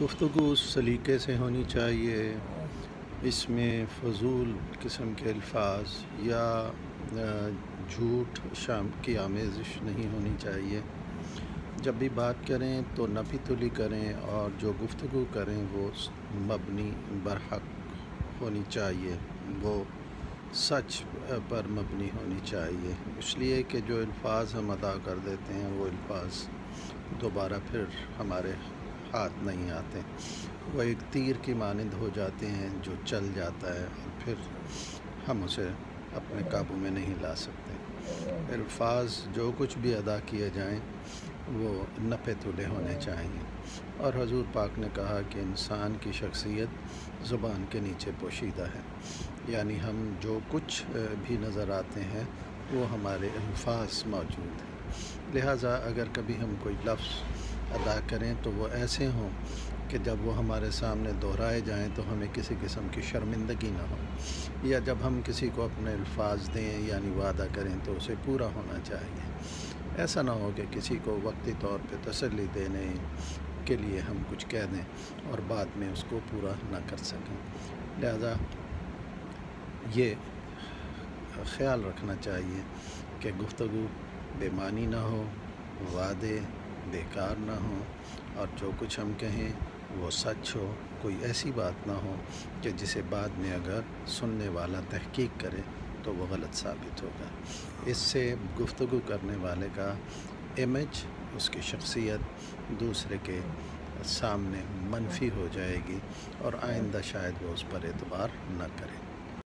گفتگو اس سلیقے سے ہونی چاہیے، اس میں فضول قسم کے الفاظ یا جھوٹ شام کی آمیزش نہیں ہونی چاہیے۔ جب بھی بات کریں تو نفی تلی کریں، اور جو گفتگو کریں وہ مبنی برحق ہونی چاہیے، وہ سچ پر مبنی ہونی چاہیے، اس لیے کہ جو الفاظ ہم ادا کر دیتے ہیں وہ الفاظ دوبارہ پھر ہمارے ہاتھ نہیں آتے، وہ ایک تیر کی مانند ہو جاتے ہیں جو چل جاتا ہے اور پھر ہم اسے اپنے قابو میں نہیں لا سکتے۔ الفاظ جو کچھ بھی ادا کیے جائیں وہ نپے تلے ہونے چاہیے، اور حضور پاک نے کہا کہ انسان کی شخصیت زبان کے نیچے پوشیدہ ہے، یعنی ہم جو کچھ بھی نظر آتے ہیں وہ ہمارے الفاظ موجود ہیں۔ لہٰذا اگر کبھی ہم کوئی لفظ ادا کریں تو وہ ایسے ہوں کہ جب وہ ہمارے سامنے دہرائے جائیں تو ہمیں کسی قسم کی شرمندگی نہ ہو، یا جب ہم کسی کو اپنے الفاظ دیں یعنی وعدہ کریں تو اسے پورا ہونا چاہیے۔ ایسا نہ ہو کہ کسی کو وقتی طور پہ تسلی دینے کے لیے ہم کچھ کہہ دیں اور بعد میں اس کو پورا نہ کر سکیں۔ لہذا یہ خیال رکھنا چاہیے کہ گفتگو بے معنی نہ ہو، وعدے بیکار نہ ہوں، اور جو کچھ ہم کہیں وہ سچ ہو، کوئی ایسی بات نہ ہو کہ جسے بعد میں اگر سننے والا تحقیق کرے تو وہ غلط ثابت ہوگا۔ اس سے گفتگو کرنے والے کا امیج، اس کی شخصیت دوسرے کے سامنے منفی ہو جائے گی، اور آئندہ شاید وہ اس پر اعتبار نہ کرے۔